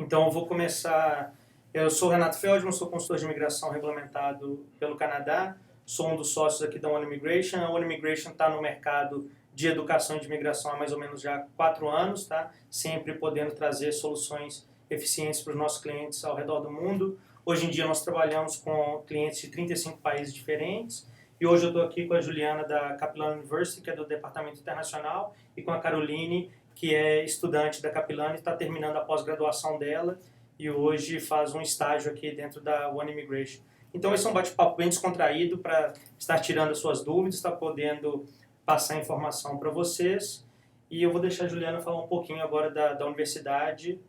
Então eu vou começar. Eu sou Renato Feldman, sou consultor de imigração regulamentado pelo Canadá, sou um dos sócios aqui da One Immigration. A One Immigration está no mercado de educação e de imigração há mais ou menos já 4 anos, tá? Sempre podendo trazer soluções eficientes para os nossos clientes ao redor do mundo. Hoje em dia nós trabalhamos com clientes de 35 países diferentes. E hoje eu estou aqui com a Juliana da Capilano University, que é do Departamento Internacional, e com a Caroline, que é estudante da Capilano e está terminando a pós-graduação dela e hoje faz um estágio aqui dentro da One Immigration. Então esse é um bate-papo bem descontraído para estar tirando as suas dúvidas, estar podendo passar informação para vocês. E eu vou deixar a Juliana falar um pouquinho agora da universidade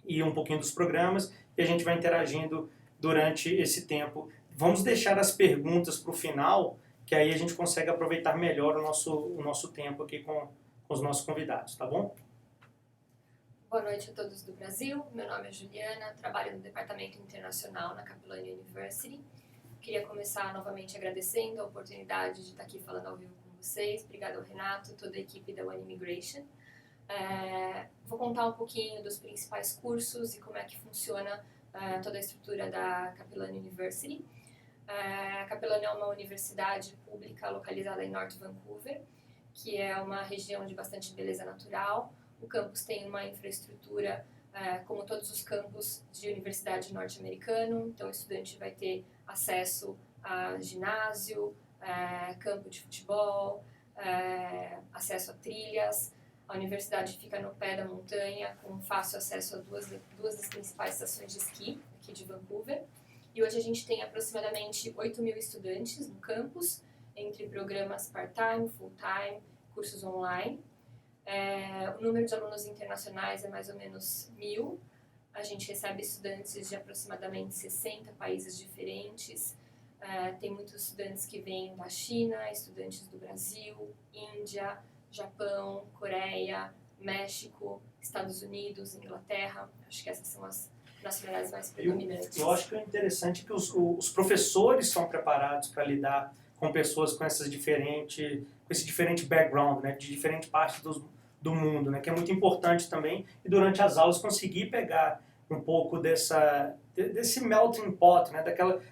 e um pouquinho dos programas, e a gente vai interagindo durante esse tempo. Vamos deixar as perguntas para o final, que aí a gente consegue aproveitar melhor o nosso tempo aqui com os nossos convidados, tá bom? Boa noite a todos do Brasil. Meu nome é Juliana, trabalho no Departamento Internacional na Capilano University. Queria começar novamente agradecendo a oportunidade de estar aqui falando ao vivo com vocês. Obrigada ao Renato e toda a equipe da One Immigration. Vou contar um pouquinho dos principais cursos e como é que funciona toda a estrutura da Capilano University. A Capilano é uma universidade pública localizada em North Vancouver, que é uma região de bastante beleza natural. O campus tem uma infraestrutura como todos os campus de universidade norte-americano, então o estudante vai ter acesso a ginásio, campo de futebol, acesso a trilhas. A universidade fica no pé da montanha, com fácil acesso a duas das principais estações de esqui aqui de Vancouver. E hoje a gente tem aproximadamente 8.000 estudantes no campus, entre programas part-time, full-time, cursos online. O número de alunos internacionais é mais ou menos 1.000. A gente recebe estudantes de aproximadamente 60 países diferentes. Tem muitos estudantes que vêm da China, estudantes do Brasil, Índia, Japão, Coreia, México, Estados Unidos, Inglaterra. Acho que essas são as nacionalidades mais predominantes. Eu acho que é interessante que os professores são preparados para lidar com pessoas com esse diferente background, né, de diferentes partes do mundo, né, que é muito importante também, e durante as aulas conseguir pegar um pouco desse melting pot, né,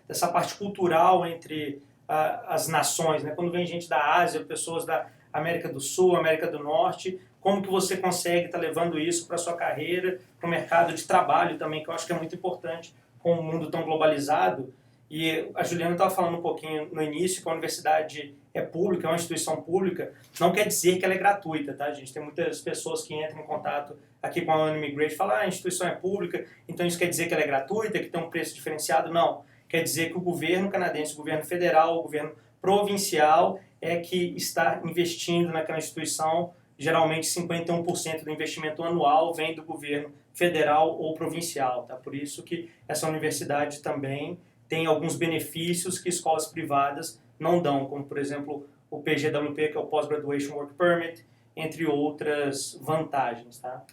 dessa parte cultural entre as nações, né, quando vem gente da Ásia, pessoas da América do Sul, América do Norte, como que você consegue estar levando isso para a sua carreira, para o mercado de trabalho também, que eu acho que é muito importante com um mundo tão globalizado. E a Juliana estava falando um pouquinho no início que a universidade é pública, é uma instituição pública, não quer dizer que ela é gratuita, tá, gente? Tem muitas pessoas que entram em contato aqui com a One Immigration e falam, a instituição é pública, então isso quer dizer que ela é gratuita, que tem um preço diferenciado? Não. Quer dizer que o governo canadense, o governo federal, o governo provincial é que está investindo naquela instituição. Geralmente 51% do investimento anual vem do governo federal ou provincial, tá? Por isso que essa universidade também tem alguns benefícios que escolas privadas não dão, como por exemplo o PGWP, que é o Post-Graduation Work Permit, entre outras vantagens, tá?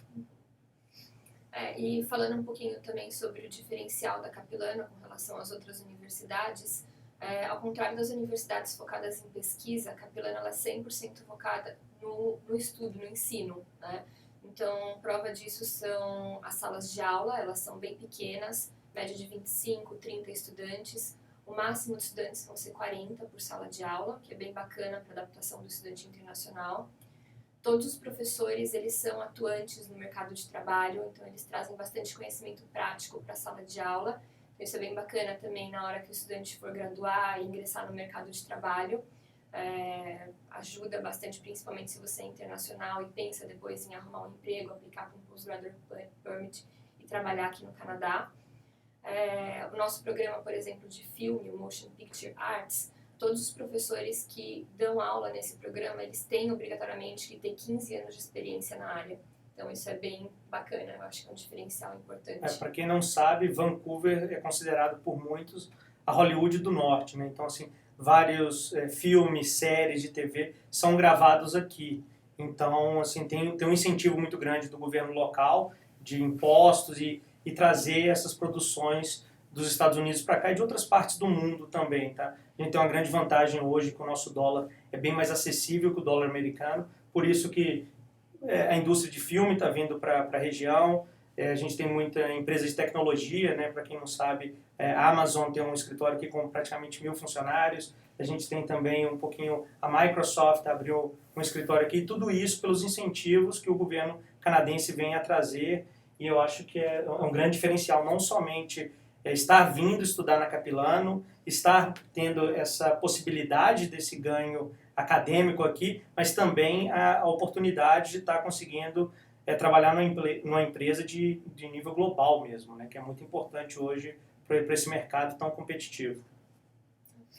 E falando um pouquinho também sobre o diferencial da Capilano com relação às outras universidades, ao contrário das universidades focadas em pesquisa, a Capilano ela é 100% focada no estudo, no ensino, né? Então, prova disso são as salas de aula, elas são bem pequenas, média de 25, 30 estudantes. O máximo de estudantes vão ser 40 por sala de aula, que é bem bacana para a adaptação do estudante internacional. Todos os professores, eles são atuantes no mercado de trabalho, então eles trazem bastante conhecimento prático para a sala de aula. Então, isso é bem bacana também na hora que o estudante for graduar e ingressar no mercado de trabalho. Ajuda bastante, principalmente se você é internacional e pensa depois em arrumar um emprego, aplicar para um Postgraduate Permit e trabalhar aqui no Canadá. O nosso programa, por exemplo, de filme, o Motion Picture Arts, todos os professores que dão aula nesse programa, eles têm obrigatoriamente que ter 15 anos de experiência na área. Então isso é bem bacana, eu acho que é um diferencial importante. Para quem não sabe, Vancouver é considerado por muitos a Hollywood do Norte, né? Então assim, vários filmes, séries de TV são gravados aqui. Então assim, tem um incentivo muito grande do governo local, de impostos e trazer essas produções dos Estados Unidos para cá e de outras partes do mundo também, tá? A gente tem uma grande vantagem hoje que o nosso dólar é bem mais acessível que o dólar americano, por isso que a indústria de filme está vindo para a região, A gente tem muita empresa de tecnologia, né? Para quem não sabe, a Amazon tem um escritório aqui com praticamente 1.000 funcionários. A gente tem também um pouquinho, a Microsoft abriu um escritório aqui. Tudo isso pelos incentivos que o governo canadense vem a trazer. E eu acho que é um grande diferencial, não somente estar vindo estudar na Capilano, estar tendo essa possibilidade desse ganho acadêmico aqui, mas também a oportunidade de estar conseguindo trabalhar numa empresa de nível global mesmo, né, que é muito importante hoje para esse mercado tão competitivo.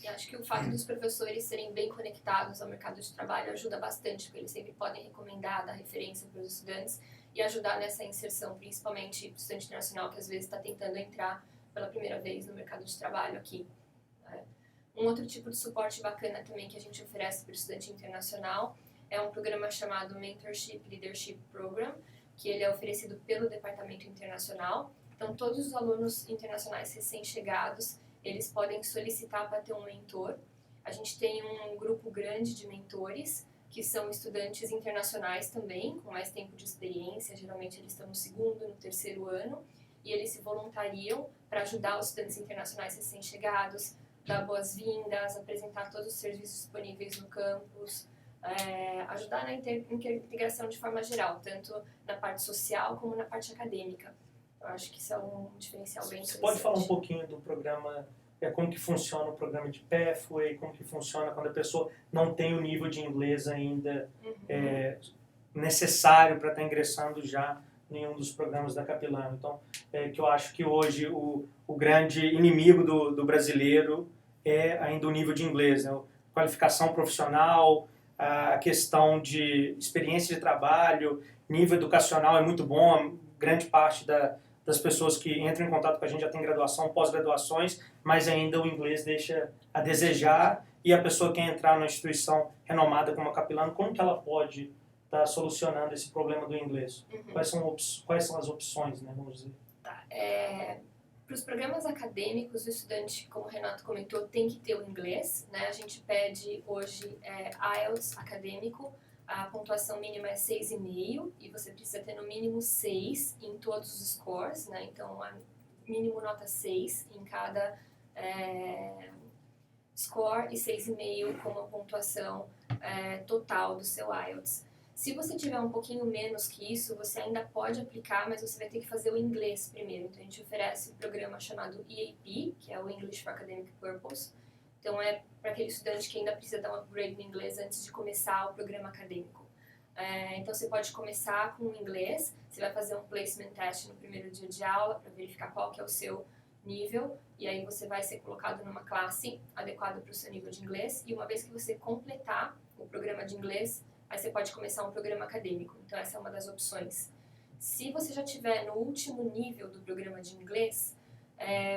E acho que o fato dos professores serem bem conectados ao mercado de trabalho ajuda bastante, porque eles sempre podem recomendar, dar referência para os estudantes e ajudar nessa inserção, principalmente o estudante internacional que às vezes está tentando entrar pela primeira vez no mercado de trabalho aqui. Né? Um outro tipo de suporte bacana também que a gente oferece para o estudante internacional é um programa chamado Mentorship Leadership Program, que ele é oferecido pelo Departamento Internacional. Então, todos os alunos internacionais recém-chegados, eles podem solicitar para ter um mentor. A gente tem um grupo grande de mentores, que são estudantes internacionais também, com mais tempo de experiência, geralmente eles estão no 2º, no 3º ano, e eles se voluntariam para ajudar os estudantes internacionais recém-chegados, dar boas-vindas, apresentar todos os serviços disponíveis no campus, ajudar na integração de forma geral, tanto na parte social como na parte acadêmica. Eu acho que isso é um diferencial bem interessante. Você pode falar um pouquinho do programa, como que funciona o programa de Pathway, como que funciona quando a pessoa não tem o nível de inglês ainda necessário para estar ingressando já em um dos programas da Capilano. Então, que eu acho que hoje o grande inimigo do brasileiro é ainda o nível de inglês, né? Qualificação profissional, a questão de experiência de trabalho, nível educacional é muito bom, grande parte das pessoas que entram em contato com a gente já tem graduação, pós-graduações, mas ainda o inglês deixa a desejar, e a pessoa que quer entrar numa instituição renomada como a Capilano, como que ela pode estar solucionando esse problema do inglês? Quais são as opções, né, vamos dizer? Tá, para os programas acadêmicos, o estudante, como o Renato comentou, tem que ter o inglês, né? A gente pede hoje IELTS acadêmico, a pontuação mínima é 6,5 e você precisa ter no mínimo 6 em todos os scores, né? Então, mínimo nota 6 em cada score e 6,5 como a pontuação total do seu IELTS. Se você tiver um pouquinho menos que isso, você ainda pode aplicar, mas você vai ter que fazer o inglês primeiro. Então, a gente oferece um programa chamado EAP, que é o English for Academic Purpose. Então, é para aquele estudante que ainda precisa dar um upgrade no inglês antes de começar o programa acadêmico. Então, você pode começar com o inglês, você vai fazer um placement test no primeiro dia de aula para verificar qual que é o seu nível, e aí você vai ser colocado numa classe adequada para o seu nível de inglês, e uma vez que você completar o programa de inglês, aí você pode começar um programa acadêmico. Então, essa é uma das opções. Se você já estiver no último nível do programa de inglês,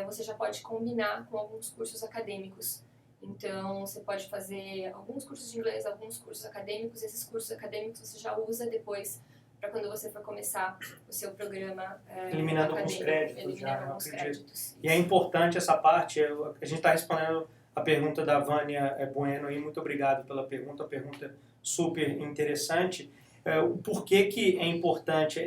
você já pode combinar com alguns cursos acadêmicos. Então, você pode fazer alguns cursos de inglês, alguns cursos acadêmicos. Esses cursos acadêmicos você já usa depois para quando você for começar o seu programa eliminando acadêmico. Alguns créditos. Eliminando alguns créditos. E é importante essa parte, a gente está respondendo a pergunta da Vânia Bueno aí, muito obrigado pela pergunta, super interessante. Por que é importante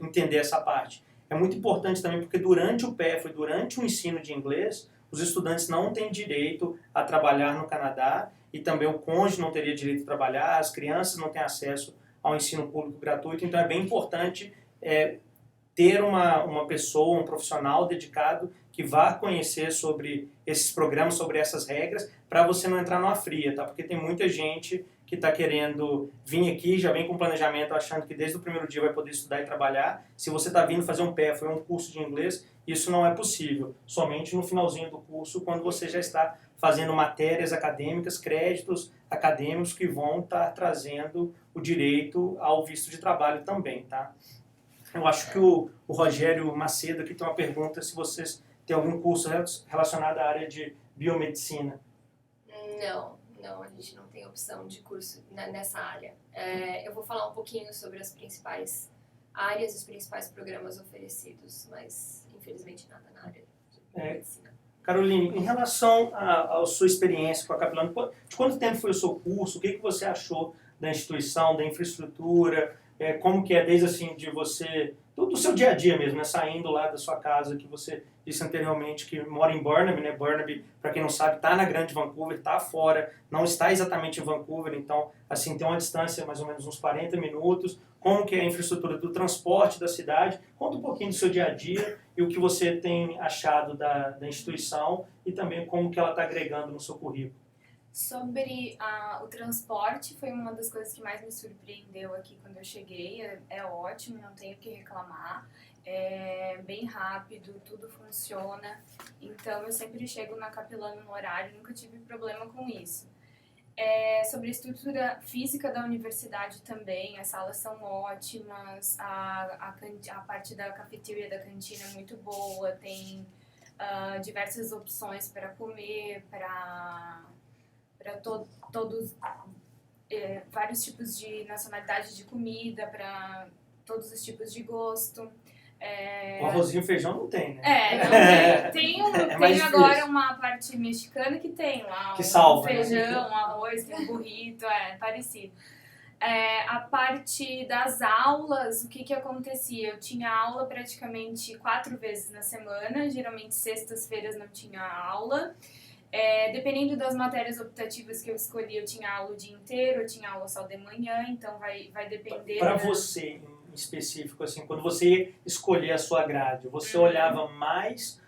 entender essa parte? É muito importante também porque durante o PEF, durante o ensino de inglês, os estudantes não têm direito a trabalhar no Canadá e também o cônjuge não teria direito a trabalhar, as crianças não têm acesso ao ensino público gratuito, então é bem importante ter uma pessoa, um profissional dedicado que vá conhecer sobre esses programas, sobre essas regras, para você não entrar numa fria, tá? Porque tem muita gente que está querendo vir aqui, já vem com planejamento, achando que desde o primeiro dia vai poder estudar e trabalhar. Se você está vindo fazer um PEF ou um curso de inglês, isso não é possível. Somente no finalzinho do curso, quando você já está fazendo matérias acadêmicas, créditos acadêmicos que vão estar trazendo o direito ao visto de trabalho também, tá? Eu acho que o Rogério Macedo aqui tem uma pergunta se vocês têm algum curso relacionado à área de biomedicina. Não, a gente não tem opção de curso nessa área. Eu vou falar um pouquinho sobre as principais áreas, os principais programas oferecidos, mas infelizmente nada na área de medicina. Caroline, em relação à sua experiência com a Capilano, de quanto tempo foi o seu curso? O que você achou da instituição, da infraestrutura, como que é desde assim de você, do seu dia a dia mesmo, né? Saindo lá da sua casa, que você disse anteriormente que mora em Burnaby, né? Burnaby, para quem não sabe, está na Grande Vancouver, está fora, não está exatamente em Vancouver, então assim tem uma distância mais ou menos uns 40 minutos. Como que é a infraestrutura do transporte da cidade? Conta um pouquinho do seu dia a dia e o que você tem achado da instituição e também como que ela está agregando no seu currículo. Sobre o transporte, foi uma das coisas que mais me surpreendeu aqui quando eu cheguei. É ótimo, não tenho o que reclamar. É bem rápido, tudo funciona. Então, eu sempre chego na Capilano no horário, nunca tive problema com isso. Sobre a estrutura física da universidade também, as salas são ótimas, a parte da cafeteria da cantina é muito boa, tem diversas opções para comer, para todos, vários tipos de nacionalidade de comida, para todos os tipos de gosto. O arrozinho e feijão não tem, né? Não tem. Tem agora difícil. Uma parte mexicana que tem lá que salva, feijão, né? arroz, tem um burrito, parecido. A parte das aulas, o que acontecia? Eu tinha aula praticamente 4 vezes na semana, geralmente sextas-feiras não tinha aula. Dependendo das matérias optativas que eu escolhi, eu tinha aula o dia inteiro, eu tinha aula só de manhã, então vai depender. Para você, em específico, assim, quando você ia escolher a sua grade, você olhava mais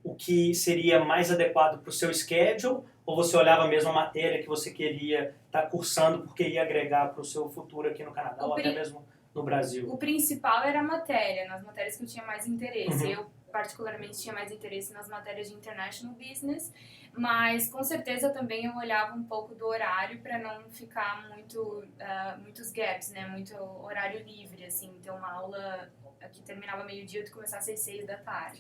o que seria mais adequado para o seu schedule ou você olhava mesmo a matéria que você queria estar cursando porque ia agregar para o seu futuro aqui no Canadá ou até mesmo no Brasil? O principal era a matéria, nas matérias que eu tinha mais interesse. Eu particularmente tinha mais interesse nas matérias de International Business, mas com certeza também eu olhava um pouco do horário para não ficar muitos gaps, né? Muito horário livre, assim. Então uma aula que terminava meio-dia e começasse às 6 da tarde.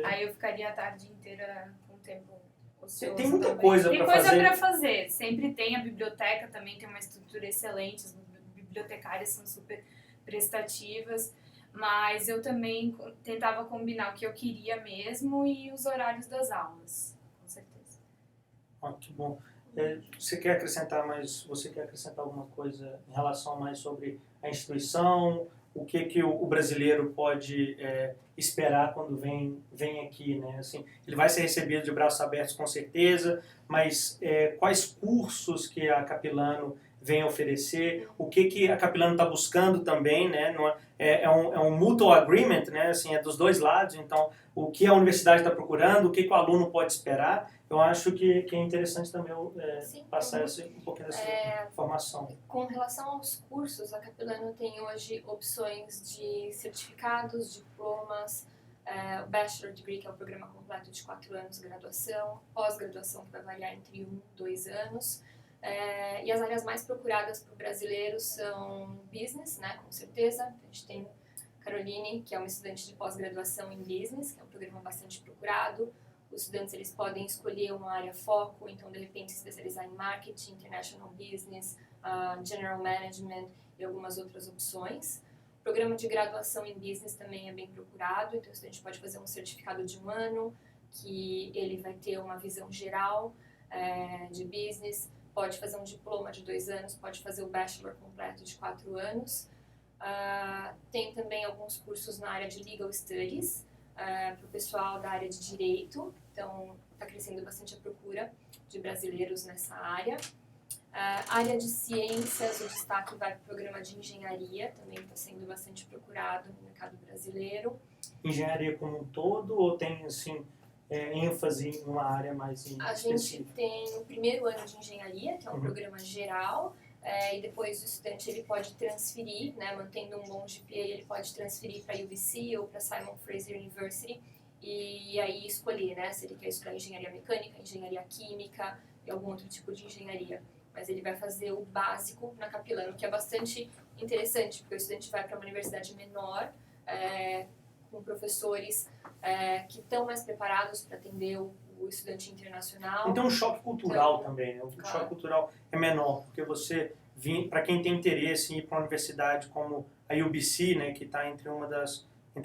Aí eu ficaria a tarde inteira com tempo ocioso. Tem muita também. coisa para fazer. Tem coisa para fazer. Sempre tem a biblioteca, também tem uma estrutura excelente. As bibliotecárias são super prestativas. Mas eu também tentava combinar o que eu queria mesmo e os horários das aulas, com certeza. Que bom. Você quer acrescentar alguma coisa em relação mais sobre a instituição? O que o brasileiro pode esperar quando vem aqui, né? Assim, ele vai ser recebido de braços abertos com certeza, mas quais cursos que a Capilano vem oferecer, o que a Capilano está buscando também, né? É um mutual agreement, né? Assim, é dos dois lados, então o que a universidade está procurando, o que o aluno pode esperar, eu acho que é interessante também passar um pouquinho dessa informação. Com relação aos cursos, a Capilano tem hoje opções de certificados, diplomas, o Bachelor Degree, que é o programa completo de 4 anos, graduação, pós-graduação, que vai variar entre 1 e 2 anos. E as áreas mais procuradas por brasileiros são business, né, com certeza. A gente tem Caroline, que é uma estudante de pós-graduação em business, que é um programa bastante procurado. Os estudantes eles podem escolher uma área foco, então de repente se especializar em marketing, international business, general management e algumas outras opções. O programa de graduação em business também é bem procurado, então o estudante pode fazer um certificado de 1 ano, que ele vai ter uma visão geral de business. Pode fazer um diploma de 2 anos, pode fazer o bachelor completo de 4 anos. Tem também alguns cursos na área de Legal Studies, para o pessoal da área de Direito. Então, está crescendo bastante a procura de brasileiros nessa área. Área de Ciências, o destaque vai para o programa de Engenharia, também está sendo bastante procurado no mercado brasileiro. Engenharia como um todo ou tem, assim, ênfase em uma área mais específica? A gente tem o primeiro ano de engenharia, que é um programa geral, e depois o estudante ele pode transferir, né, mantendo um bom GPA, ele pode transferir para a UBC ou para a Simon Fraser University e aí escolher, né, se ele quer estudar engenharia mecânica, engenharia química e algum outro tipo de engenharia. Mas ele vai fazer o básico na Capilano, que é bastante interessante, porque o estudante vai para uma universidade menor, com professores que estão mais preparados para atender o estudante internacional. Então o choque cultural também, né? O choque cultural é menor, porque você, para quem tem interesse em ir para uma universidade como a UBC, né, que está entre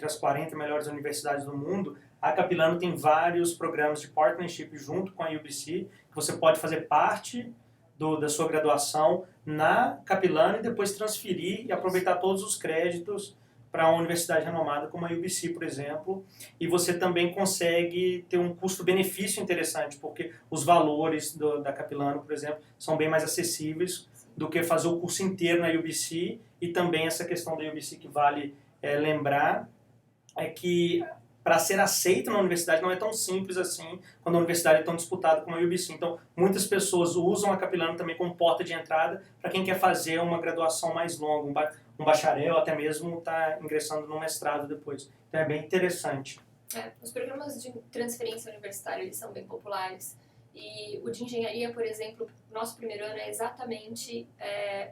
as 40 melhores universidades do mundo, a Capilano tem vários programas de partnership junto com a UBC, que você pode fazer parte da sua graduação na Capilano e depois transferir e aproveitar todos os créditos para uma universidade renomada como a UBC, por exemplo, e você também consegue ter um custo-benefício interessante, porque os valores da Capilano, por exemplo, são bem mais acessíveis do que fazer o curso inteiro na UBC, e também essa questão da UBC que vale lembrar é que para ser aceito na universidade não é tão simples assim quando a universidade é tão disputada como a UBC. Então, muitas pessoas usam a Capilano também como porta de entrada para quem quer fazer uma graduação mais longa, um bacharel, até mesmo está ingressando no mestrado depois. Então, é bem interessante. Os programas de transferência universitária, eles são bem populares. E o de engenharia, por exemplo, nosso primeiro ano é exatamente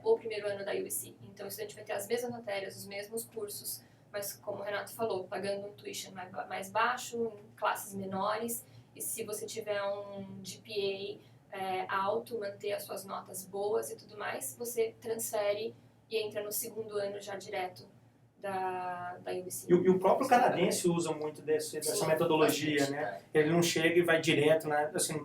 o primeiro ano da UBC. Então, o estudante vai ter as mesmas matérias, os mesmos cursos, mas como o Renato falou, pagando um tuition mais baixo, em classes menores, e se você tiver um GPA alto, manter as suas notas boas e tudo mais, você transfere e entra no segundo ano já direto da UBC. E o próprio canadense usa muito dessa metodologia, bastante, né? Ele não chega e vai direto, né? Assim,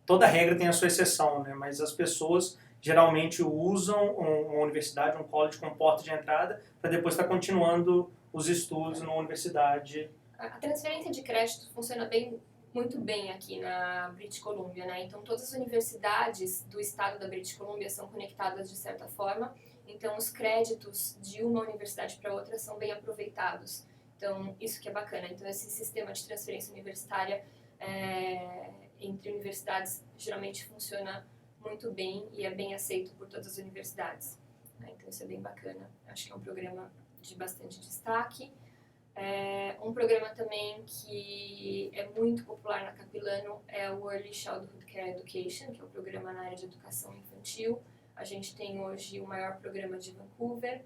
toda regra tem a sua exceção, né? Mas as pessoas geralmente usam uma universidade, um college com porta de entrada, para depois estar continuando os estudos na universidade. A transferência de crédito funciona muito bem aqui na British Columbia, né? Então, todas as universidades do estado da British Columbia são conectadas de certa forma, então os créditos de uma universidade para outra são bem aproveitados. Então, isso que é bacana. Então, esse sistema de transferência universitária entre universidades geralmente funciona muito bem e é bem aceito por todas as universidades. Então, isso é bem bacana. Acho que é um programa de bastante destaque. Um programa também que é muito popular na Capilano é o Early Childhood Care Education, que é o programa na área de educação infantil. A gente tem hoje o maior programa de Vancouver.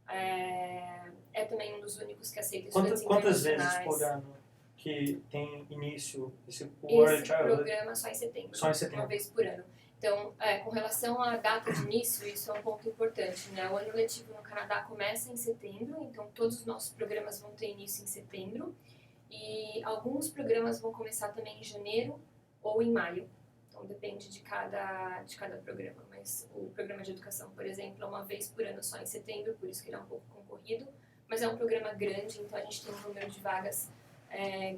É também um dos únicos que aceita estudantes Quantas internacionais. vezes por ano que tem início esse Esse programa só em setembro. Só em setembro. Uma vez por ano. Então, com relação à data de início, isso é um ponto importante, né? O ano letivo no Canadá começa em setembro, então todos os nossos programas vão ter início em setembro. E alguns programas vão começar também em janeiro ou em maio. Então, depende de cada programa. Mas o programa de educação, por exemplo, é uma vez por ano só em setembro, por isso que ele é um pouco concorrido. Mas é um programa grande, então a gente tem um número de vagas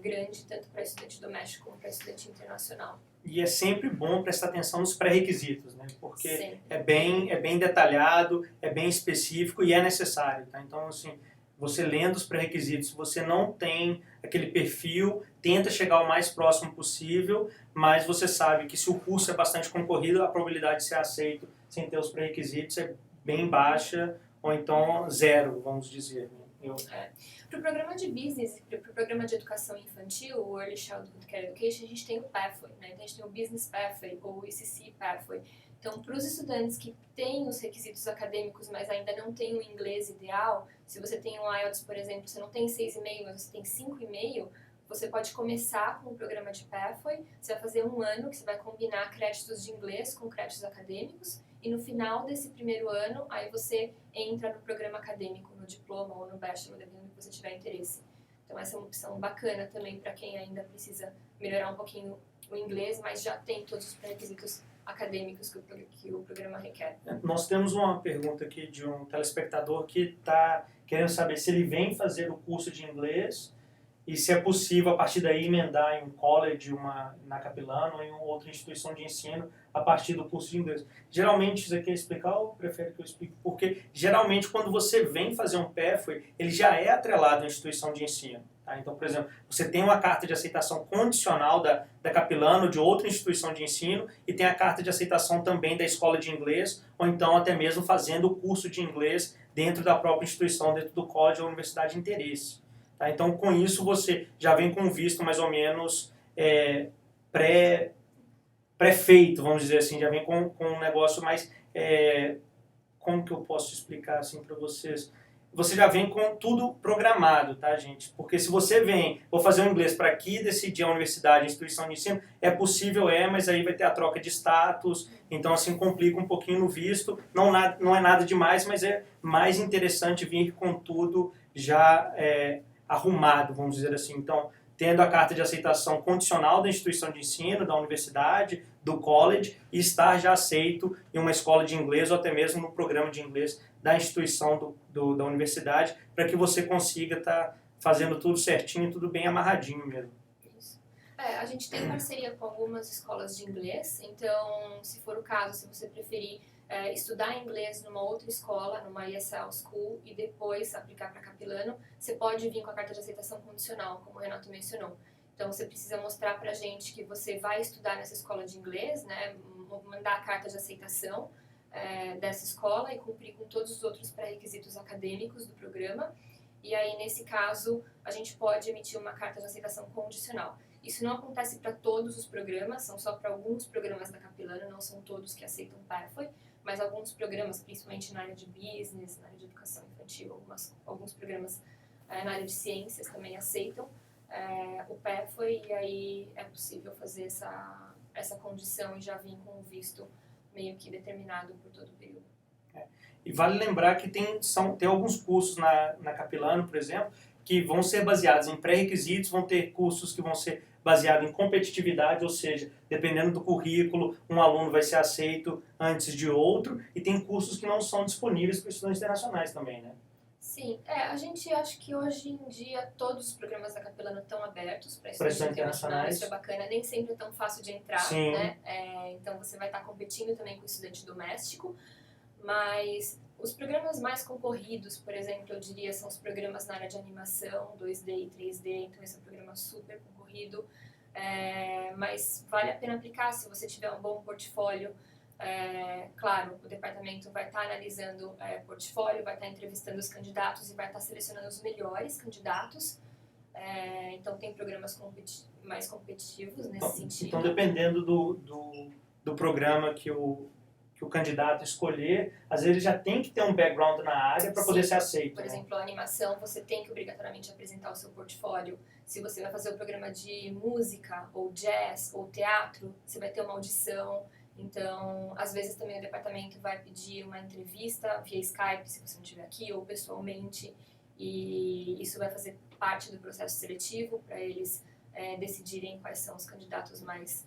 grande, tanto para estudante doméstico como para estudante internacional. E é sempre bom prestar atenção nos pré-requisitos, né? Porque Sim. é bem detalhado, é bem específico e é necessário, tá? Então, assim, você lendo os pré-requisitos, se você não tem aquele perfil, tenta chegar o mais próximo possível, mas você sabe que se o curso é bastante concorrido, a probabilidade de ser aceito sem ter os pré-requisitos é bem baixa, ou então zero, vamos dizer, né? Para o programa de business, para o programa de educação infantil, o Early Childhood Care Education, a gente tem o Pathway, né? Então a gente tem o Business Pathway ou o ECC Pathway. Então, para os estudantes que têm os requisitos acadêmicos, mas ainda não têm o inglês ideal, se você tem um IELTS, por exemplo, você não tem 6,5, mas você tem 5,5, você pode começar com o programa de Pathway, você vai fazer um ano que você vai combinar créditos de inglês com créditos acadêmicos, e no final desse primeiro ano, aí você entra no programa acadêmico, no diploma ou no bachelor, dependendo do que você tiver interesse. Então essa é uma opção bacana também para quem ainda precisa melhorar um pouquinho o inglês, mas já tem todos os pré-requisitos acadêmicos que o programa requer. Nós temos uma pergunta aqui de um telespectador que está querendo saber se ele vem fazer o curso de inglês e se é possível, a partir daí, emendar em um college, na Capilano ou em outra instituição de ensino a partir do curso de inglês. Geralmente, você quer explicar ou prefere que eu explique? Porque, geralmente, quando você vem fazer um Pathway, ele já é atrelado à instituição de ensino. Tá? Então, por exemplo, você tem uma carta de aceitação condicional da Capilano, de outra instituição de ensino, e tem a carta de aceitação também da escola de inglês, ou então até mesmo fazendo o curso de inglês dentro da própria instituição, dentro do college ou universidade de interesse. Tá? Então, com isso, você já vem com um visto mais ou menos pré-feito, vamos dizer assim, já vem com um negócio mais... como que eu posso explicar assim para vocês? Você já vem com tudo programado, tá, gente? Porque se você vem, vou fazer um inglês para aqui, decidir a universidade, a instituição de ensino, é possível, mas aí vai ter a troca de status, então assim complica um pouquinho no visto. Não é nada demais, mas é mais interessante vir com tudo já arrumado, vamos dizer assim. Então, tendo a carta de aceitação condicional da instituição de ensino, da universidade, do college e estar já aceito em uma escola de inglês ou até mesmo no programa de inglês da instituição da universidade, para que você consiga estar fazendo tudo certinho, tudo bem amarradinho mesmo. Isso. A gente tem parceria com algumas escolas de inglês, então, se for o caso, se você preferir estudar inglês numa outra escola, numa ESL School, e depois aplicar para Capilano, você pode vir com a carta de aceitação condicional, como o Renato mencionou. Então, você precisa mostrar para a gente que você vai estudar nessa escola de inglês, né, mandar a carta de aceitação dessa escola e cumprir com todos os outros pré-requisitos acadêmicos do programa. E aí, nesse caso, a gente pode emitir uma carta de aceitação condicional. Isso não acontece para todos os programas, são só para alguns programas da Capilano, não são todos que aceitam Pathway, mas alguns programas, principalmente na área de business, na área de educação infantil, alguns programas na área de ciências também aceitam o Pathway, e aí é possível fazer essa condição e já vir com o visto meio que determinado por todo o período. E vale lembrar que tem alguns cursos na Capilano, por exemplo, que vão ser baseados em pré-requisitos, vão ter cursos que vão ser baseados em competitividade, ou seja, dependendo do currículo, um aluno vai ser aceito antes de outro, e tem cursos que não são disponíveis para estudantes internacionais também, né? Sim, a gente acha que hoje em dia todos os programas da Capilano estão abertos para estudantes internacionais, isso é bacana, nem sempre é tão fácil de entrar, Sim. Né? Então você vai estar competindo também com o estudante doméstico, mas os programas mais concorridos, por exemplo, eu diria, são os programas na área de animação, 2D e 3D, então esse é um programa super concorrido, mas vale a pena aplicar se você tiver um bom portfólio. Claro, o departamento vai estar analisando portfólio, vai estar entrevistando os candidatos e vai estar selecionando os melhores candidatos. Então tem programas mais competitivos nesse sentido. Então, dependendo do programa que o candidato escolher, às vezes ele já tem que ter um background na área para poder ser aceito. Por exemplo, a animação, você tem que obrigatoriamente apresentar o seu portfólio. Se você vai fazer o programa de música, ou jazz, ou teatro, você vai ter uma audição. Então, às vezes também o departamento vai pedir uma entrevista via Skype, se você não estiver aqui, ou pessoalmente, e isso vai fazer parte do processo seletivo para eles decidirem quais são os candidatos mais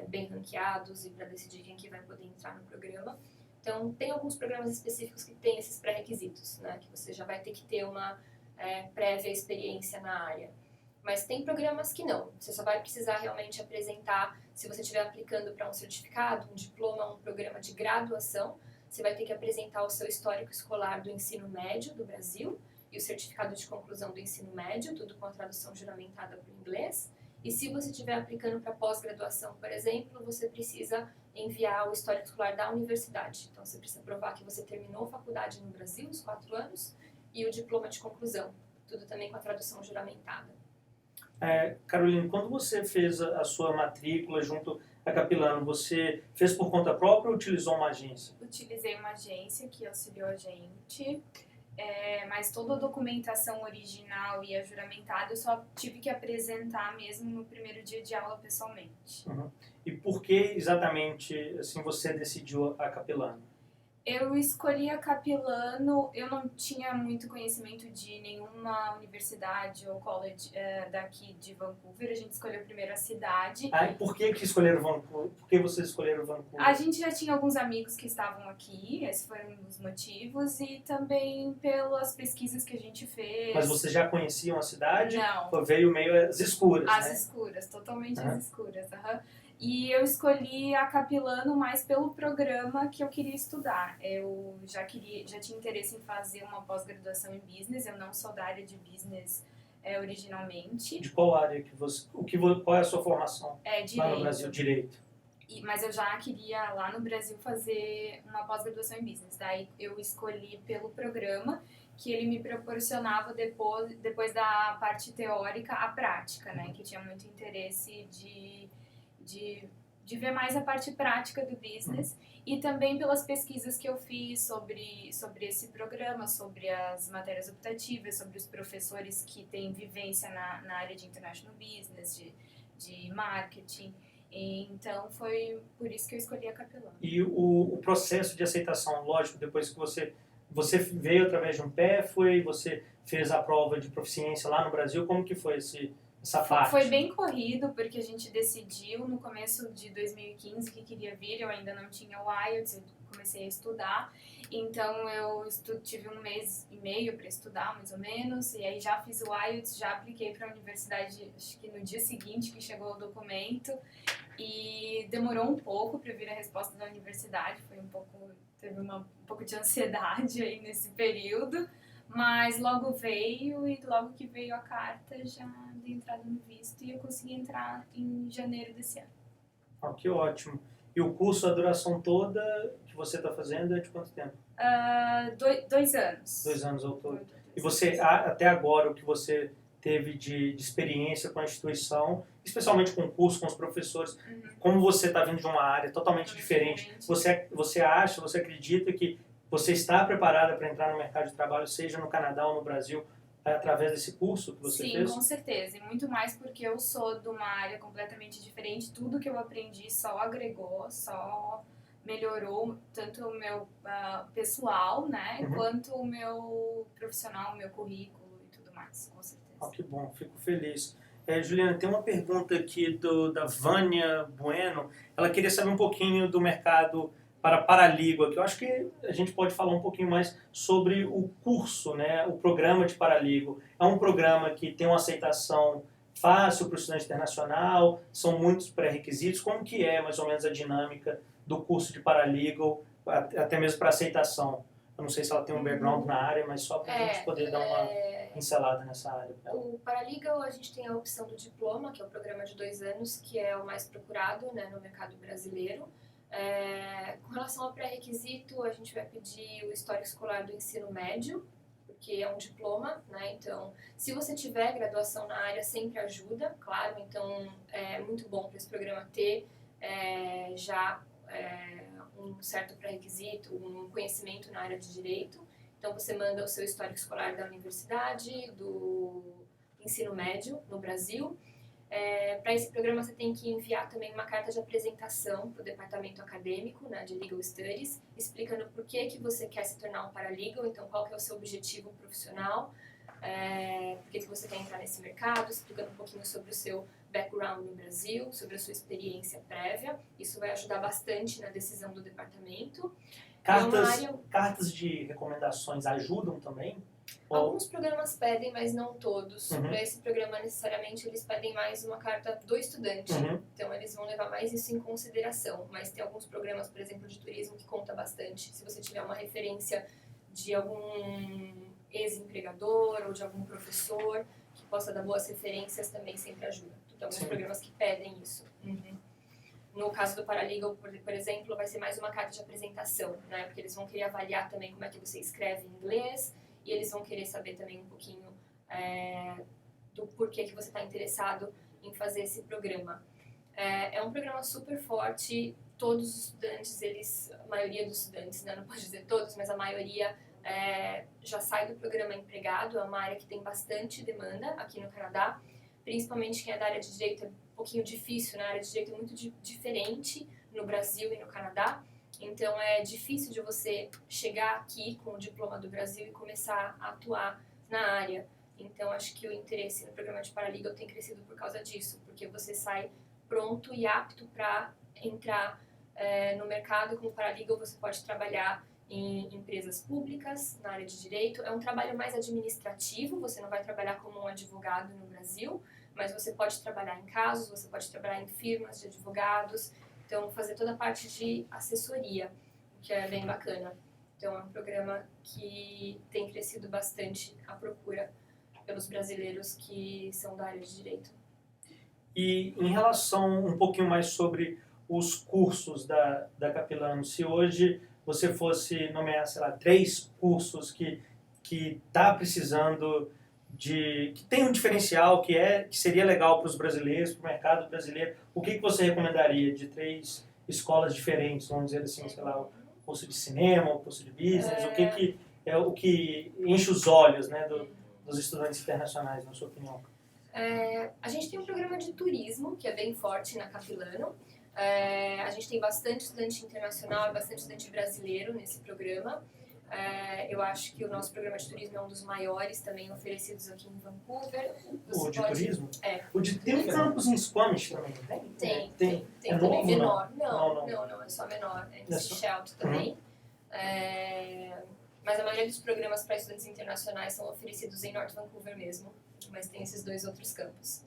bem ranqueados e para decidir quem que vai poder entrar no programa. Então, tem alguns programas específicos que têm esses pré-requisitos, né, que você já vai ter que ter uma prévia experiência na área. Mas tem programas que não, você só vai precisar realmente apresentar, se você estiver aplicando para um certificado, um diploma, um programa de graduação, você vai ter que apresentar o seu histórico escolar do ensino médio do Brasil e o certificado de conclusão do ensino médio, tudo com a tradução juramentada para o inglês. E se você estiver aplicando para pós-graduação, por exemplo, você precisa enviar o histórico escolar da universidade. Então, você precisa provar que você terminou a faculdade no Brasil, os 4 anos, e o diploma de conclusão, tudo também com a tradução juramentada. Carolina, quando você fez a sua matrícula junto à Capilano, você fez por conta própria ou utilizou uma agência? Utilizei uma agência que auxiliou a gente, mas toda a documentação original e a juramentada eu só tive que apresentar mesmo no primeiro dia de aula pessoalmente. Uhum. E por que exatamente assim, você decidiu a Capilano? Eu escolhi a Capilano, eu não tinha muito conhecimento de nenhuma universidade ou college daqui de Vancouver, a gente escolheu primeiro a cidade. E por que escolheram Vancouver? Por que vocês escolheram Vancouver? A gente já tinha alguns amigos que estavam aqui, esses foram um dos motivos, e também pelas pesquisas que a gente fez. Mas vocês já conheciam a cidade? Não. Veio meio às escuras, Às né? escuras, totalmente às escuras. E eu escolhi a Capilano mais pelo programa que eu queria estudar. Eu já tinha interesse em fazer uma pós-graduação em business, eu não sou da área de business originalmente. De qual área que você... Qual é a sua formação? Direito. Lá no Brasil, direito. Mas eu já queria lá no Brasil fazer uma pós-graduação em business. Daí eu escolhi pelo programa que ele me proporcionava depois da parte teórica a prática, né? Que tinha muito interesse de ver mais a parte prática do business e também pelas pesquisas que eu fiz sobre esse programa, sobre as matérias optativas, sobre os professores que têm vivência na área de international business, de marketing. Então foi por isso que eu escolhi a Capilano. E o processo de aceitação, lógico, depois que você veio através de um PE, você fez a prova de proficiência lá no Brasil, como que foi essa parte? Foi bem corrido, porque a gente decidiu no começo de 2015 que queria vir, eu ainda não tinha o IELTS, eu comecei a estudar, então eu tive 1 mês e meio para estudar, mais ou menos, e aí já fiz o IELTS, já apliquei para a universidade, acho que no dia seguinte que chegou o documento, e demorou um pouco para vir a resposta da universidade, teve um pouco de ansiedade aí nesse período, mas logo veio, e logo que veio a carta já dei entrada no visto e eu consegui entrar em janeiro desse ano. Que ótimo. E o curso, a duração toda que você está fazendo é de quanto tempo? 2 anos. 2 anos ao todo. E você, até agora, o que você teve de experiência com a instituição, especialmente com o curso, com os professores, como você está vindo de uma área totalmente diferente, você acredita que você está preparada para entrar no mercado de trabalho, seja no Canadá ou no Brasil, através desse curso que você fez? Sim, com certeza. E muito mais porque eu sou de uma área completamente diferente. Tudo que eu aprendi só agregou, só melhorou tanto o meu pessoal, né, quanto o meu profissional, o meu currículo e tudo mais, com certeza. Que bom, fico feliz. Juliana, tem uma pergunta aqui da Vânia Bueno. Ela queria saber um pouquinho do mercado para paralígua, que eu acho que a gente pode falar um pouquinho mais sobre o curso, né, o programa de paralígua. É um programa que tem uma aceitação fácil para o estudante internacional, são muitos pré-requisitos. Como que é, mais ou menos, a dinâmica do curso de paralegal, até mesmo para aceitação? Eu não sei se ela tem um background na área, mas só para a gente poder dar uma pincelada nessa área. O paralegal, a gente tem a opção do diploma, que é o programa de 2 anos, que é o mais procurado, né, no mercado brasileiro. Com relação ao pré-requisito, a gente vai pedir o histórico escolar do ensino médio, porque é um diploma, né? Então, se você tiver graduação na área, sempre ajuda, claro. Então, é muito bom para esse programa ter um certo pré-requisito, um conhecimento na área de direito. Então, você manda o seu histórico escolar da universidade, do ensino médio no Brasil. Para esse programa você tem que enviar também uma carta de apresentação para o departamento acadêmico, né, de Legal Studies, explicando por que você quer se tornar um paralegal, então qual que é o seu objetivo profissional, por que você quer entrar nesse mercado, explicando um pouquinho sobre o seu background no Brasil, sobre a sua experiência prévia. Isso vai ajudar bastante na decisão do departamento. Cartas de recomendações ajudam também? Alguns programas pedem, mas não todos. Para esse programa, necessariamente, eles pedem mais uma carta do estudante. Então, eles vão levar mais isso em consideração. Mas tem alguns programas, por exemplo, de turismo, que conta bastante. Se você tiver uma referência de algum ex-empregador ou de algum professor que possa dar boas referências, também sempre ajuda. Tem alguns programas que pedem isso. No caso do paralegal, por exemplo, vai ser mais uma carta de apresentação, né? Porque eles vão querer avaliar também como é que você escreve em inglês, e eles vão querer saber também um pouquinho do porquê que você está interessado em fazer esse programa. É um programa super forte, todos os estudantes, a maioria dos estudantes, né, não pode dizer todos, mas a maioria já sai do programa empregado. É uma área que tem bastante demanda aqui no Canadá, principalmente quem é da área de direito. É um pouquinho difícil, né? A área de direito é muito diferente no Brasil e no Canadá. Então, é difícil de você chegar aqui com o diploma do Brasil e começar a atuar na área. Então, acho que o interesse no programa de paralegal tem crescido por causa disso, porque você sai pronto e apto para entrar no mercado. Como paralegal, você pode trabalhar em empresas públicas, na área de direito. É um trabalho mais administrativo, você não vai trabalhar como um advogado no Brasil, mas você pode trabalhar em casos, você pode trabalhar em firmas de advogados. Então, fazer toda a parte de assessoria, o que é bem bacana. Então, é um programa que tem crescido bastante a procura pelos brasileiros que são da área de direito. E em relação um pouquinho mais sobre os cursos da Capilano, se hoje você fosse nomear, sei lá, 3 cursos que está precisando que tem um diferencial, que seria legal para os brasileiros, para o mercado brasileiro, o que você recomendaria de 3 escolas diferentes, vamos dizer assim, sei lá, o curso de cinema, o curso de business, o que enche os olhos, né, dos estudantes internacionais, na sua opinião? A gente tem um programa de turismo, que é bem forte na Capilano. A gente tem bastante estudante internacional e bastante estudante brasileiro nesse programa. Eu acho que o nosso programa de turismo é um dos maiores também oferecidos aqui em Vancouver. O de turismo? É. Tem um campus em Squamish também, Tem Tem também menor. Não. É só menor. É em Sechelt também. Mas a maioria dos programas para estudantes internacionais são oferecidos em North Vancouver mesmo, mas tem esses 2 outros campos.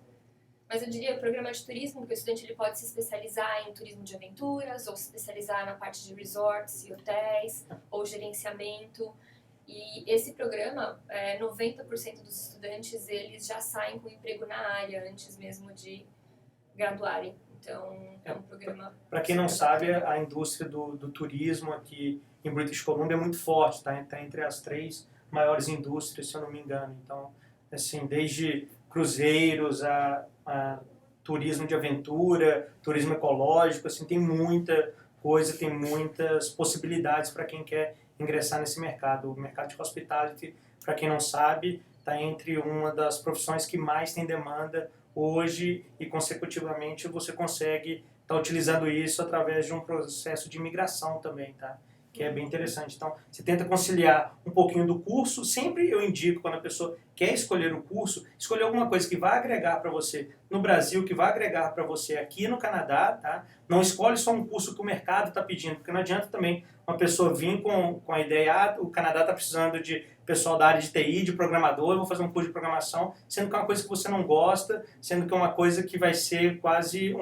Mas eu diria, o programa de turismo, que o estudante ele pode se especializar em turismo de aventuras, ou se especializar na parte de resorts e hotéis, ou gerenciamento. E esse programa, 90% dos estudantes, eles já saem com emprego na área, antes mesmo de graduarem. Então, é um programa... Para quem não sabe, a indústria do turismo aqui em British Columbia é muito forte, tá? Está entre as 3 maiores indústrias, se eu não me engano. Então, assim, desde cruzeiros a turismo de aventura, turismo ecológico, assim, tem muita coisa, tem muitas possibilidades para quem quer ingressar nesse mercado. O mercado de hospitality, para quem não sabe, está entre uma das profissões que mais tem demanda hoje e, consecutivamente, você consegue estar utilizando isso através de um processo de imigração também, tá? Que é bem interessante. Então, você tenta conciliar um pouquinho do curso. Sempre eu indico, quando a pessoa quer escolher o curso, escolher alguma coisa que vai agregar para você no Brasil, que vai agregar para você aqui no Canadá, tá? Não escolhe só um curso que o mercado está pedindo, porque não adianta também uma pessoa vir com a ideia, o Canadá está precisando de pessoal da área de TI, de programador, eu vou fazer um curso de programação, sendo que é uma coisa que você não gosta, sendo que é uma coisa que vai ser quase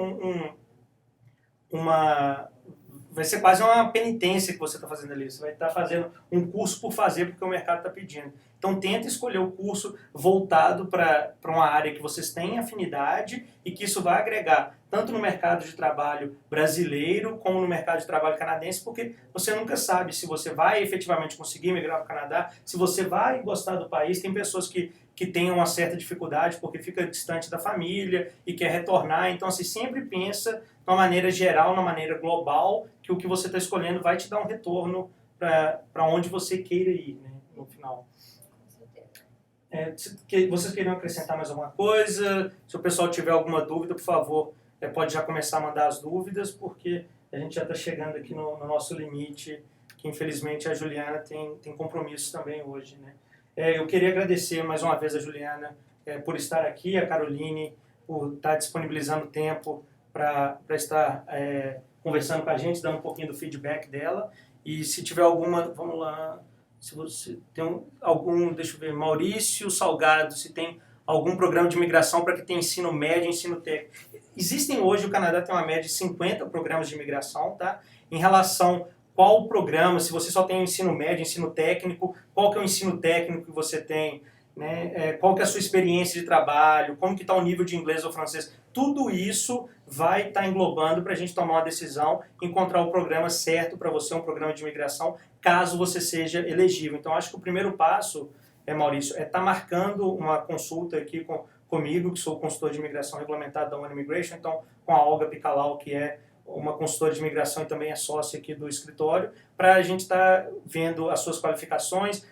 vai ser quase uma penitência que você está fazendo ali. Você vai estar fazendo um curso por fazer porque o mercado está pedindo. Então, tenta escolher o curso voltado para uma área que vocês têm afinidade e que isso vai agregar tanto no mercado de trabalho brasileiro como no mercado de trabalho canadense, porque você nunca sabe se você vai efetivamente conseguir migrar para o Canadá, se você vai gostar do país. Tem pessoas que têm uma certa dificuldade porque fica distante da família e quer retornar. Então, assim, sempre pensa de uma maneira geral, de uma maneira global, que o que você está escolhendo vai te dar um retorno para onde você queira ir, né, no final. Vocês queriam acrescentar mais alguma coisa? Se o pessoal tiver alguma dúvida, por favor, pode já começar a mandar as dúvidas, porque a gente já está chegando aqui no nosso limite, que infelizmente a Juliana tem compromissos também hoje, né? Eu queria agradecer mais uma vez a Juliana por estar aqui, a Caroline por estar disponibilizando tempo para estar conversando com a gente, dando um pouquinho do feedback dela. E se tiver alguma, vamos lá, se você tem algum, deixa eu ver, Maurício Salgado, se tem algum programa de imigração para que tenha ensino médio, ensino técnico. Existem hoje, o Canadá tem uma média de 50 programas de imigração, tá? Em relação qual o programa, se você só tem ensino médio, ensino técnico, qual que é o ensino técnico que você tem, né? Qual que é a sua experiência de trabalho, como que está o nível de inglês ou francês, tudo isso vai estar englobando para a gente tomar uma decisão, encontrar o programa certo para você, um programa de imigração, caso você seja elegível. Então, acho que o primeiro passo, Maurício, é estar marcando uma consulta aqui comigo, que sou consultor de imigração regulamentado da One Immigration, então com a Olga Picalau, que é uma consultora de imigração e também é sócia aqui do escritório, para a gente estar vendo as suas qualificações,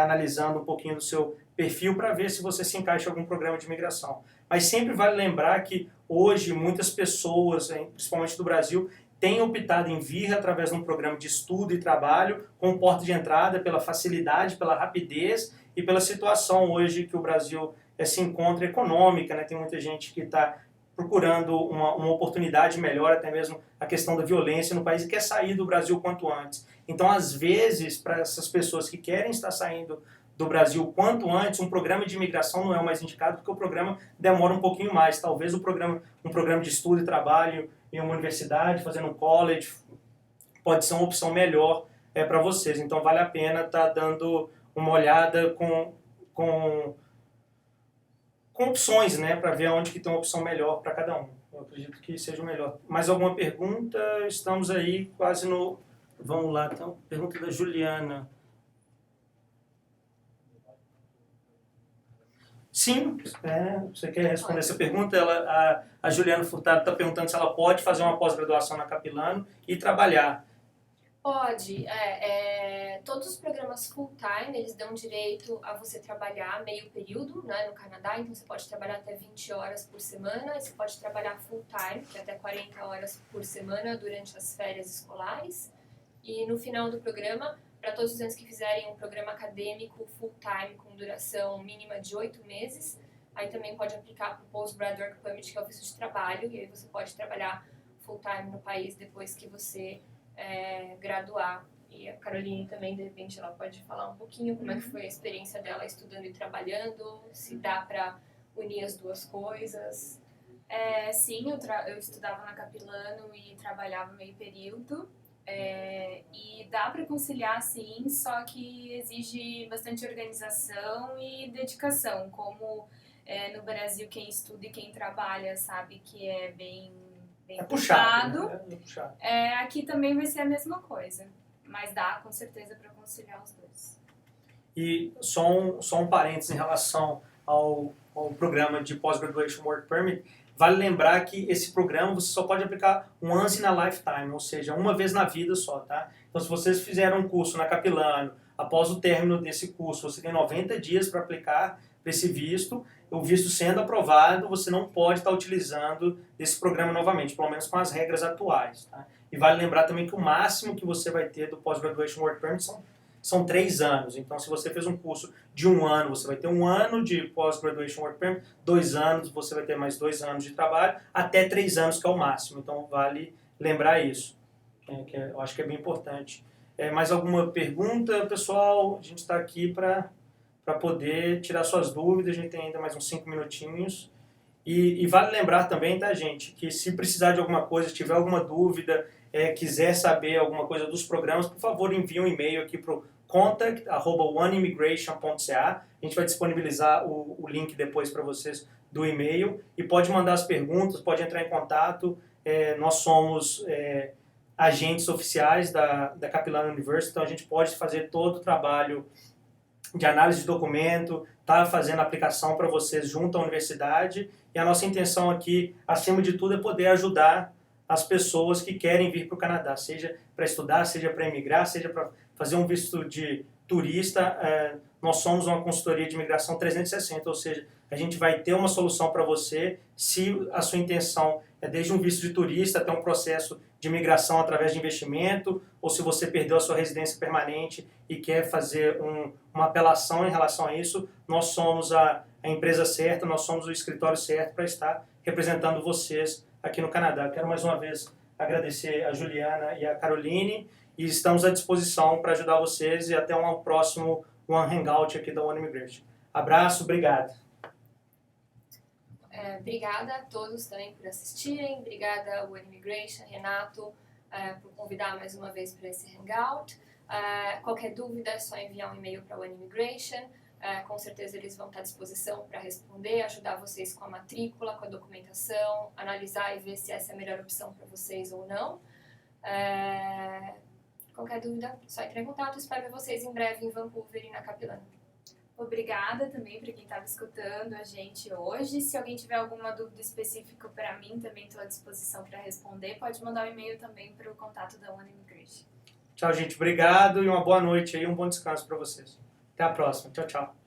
analisando um pouquinho do seu perfil para ver se você se encaixa em algum programa de imigração. Mas sempre vale lembrar que hoje muitas pessoas, principalmente do Brasil, têm optado em vir através de um programa de estudo e trabalho com porta de entrada pela facilidade, pela rapidez e pela situação hoje que o Brasil se encontra econômica, né? Tem muita gente que está procurando uma oportunidade melhor, até mesmo a questão da violência no país, e quer sair do Brasil quanto antes. Então, às vezes, para essas pessoas que querem estar saindo do Brasil quanto antes, um programa de imigração não é o mais indicado, porque o programa demora um pouquinho mais. Talvez um programa de estudo e trabalho em uma universidade, fazendo um college, pode ser uma opção melhor para vocês. Então, vale a pena estar dando uma olhada com opções, né, para ver onde que tem uma opção melhor para cada um. Eu acredito que seja o melhor. Mais alguma pergunta? Estamos aí quase no... Vamos lá, então. Pergunta da Juliana. Sim, você quer responder essa pergunta? A Juliana Furtado está perguntando se ela pode fazer uma pós-graduação na Capilano e trabalhar. Pode. Todos os programas full-time, eles dão direito a você trabalhar meio período, né, no Canadá. Então, você pode trabalhar até 20 horas por semana. E você pode trabalhar full-time, que é até 40 horas por semana durante as férias escolares. E no final do programa, para todos os estudantes que fizerem um programa acadêmico full-time com duração mínima de 8 meses. Aí também pode aplicar para o Postgrad Work Permit, que é o visto de trabalho, e aí você pode trabalhar full-time no país depois que você graduar. E a Caroline também, de repente, ela pode falar um pouquinho como é que foi a experiência dela estudando e trabalhando, se dá para unir as duas coisas. Sim, eu estudava na Capilano e trabalhava meio período. E dá para conciliar, sim, só que exige bastante organização e dedicação. Como no Brasil, quem estuda e quem trabalha sabe que é bem puxado, puxado. né? É puxado. Aqui também vai ser a mesma coisa, mas dá com certeza para conciliar os dois. E só um parênteses em relação ao programa de Post-Graduation Work Permit. Vale lembrar que esse programa você só pode aplicar once in a lifetime, ou seja, uma vez na vida só, tá? Então, se vocês fizeram um curso na Capilano, após o término desse curso, você tem 90 dias para aplicar para esse visto. O visto sendo aprovado, você não pode estar utilizando esse programa novamente, pelo menos com as regras atuais, tá? E vale lembrar também que o máximo que você vai ter do Post-Graduation Work Permit são 3 anos. Então, se você fez um curso de 1 ano, você vai ter 1 ano de Post-Graduation Work Permit, 2 anos, você vai ter mais 2 anos de trabalho, até 3 anos, que é o máximo. Então, vale lembrar isso, que eu acho que é bem importante. Mais alguma pergunta, pessoal? A gente está aqui para poder tirar suas dúvidas, a gente tem ainda mais uns 5 minutinhos. E vale lembrar também, tá, gente, que se precisar de alguma coisa, tiver alguma dúvida, quiser saber alguma coisa dos programas, por favor, envie um e-mail aqui para o contact@oneimmigration.ca. A gente vai disponibilizar o link depois para vocês do e-mail e pode mandar as perguntas, pode entrar em contato. Nós somos agentes oficiais da Capilano University, então a gente pode fazer todo o trabalho de análise de documento, tá fazendo a aplicação para vocês junto à universidade, e a nossa intenção aqui, acima de tudo, é poder ajudar as pessoas que querem vir para o Canadá, seja para estudar, seja para emigrar, seja para fazer um visto de turista. Nós somos uma consultoria de imigração 360, ou seja, a gente vai ter uma solução para você se a sua intenção é desde um visto de turista até um processo de imigração através de investimento, ou se você perdeu a sua residência permanente e quer fazer uma apelação em relação a isso. Nós somos a empresa certa, nós somos o escritório certo para estar representando vocês aqui no Canadá. Quero mais uma vez agradecer a Juliana e a Caroline e estamos à disposição para ajudar vocês e até um próximo One Hangout aqui da One Immigration. Abraço, obrigado. Obrigada a todos também por assistirem, obrigada One Immigration, Renato, por convidar mais uma vez para esse Hangout. Qualquer dúvida é só enviar um e-mail para One Immigration. Com certeza eles vão estar à disposição para responder, ajudar vocês com a matrícula, com a documentação, analisar e ver se essa é a melhor opção para vocês ou não. Qualquer dúvida, só entrar em contato. Espero ver vocês em breve em Vancouver e na Capilano. Obrigada também para quem estava escutando a gente hoje. Se alguém tiver alguma dúvida específica para mim, também estou à disposição para responder. Pode mandar um e-mail também para o contato da One Immigration. Tchau, gente. Obrigado e uma boa noite aí, um bom descanso para vocês. Até a próxima. Tchau, tchau.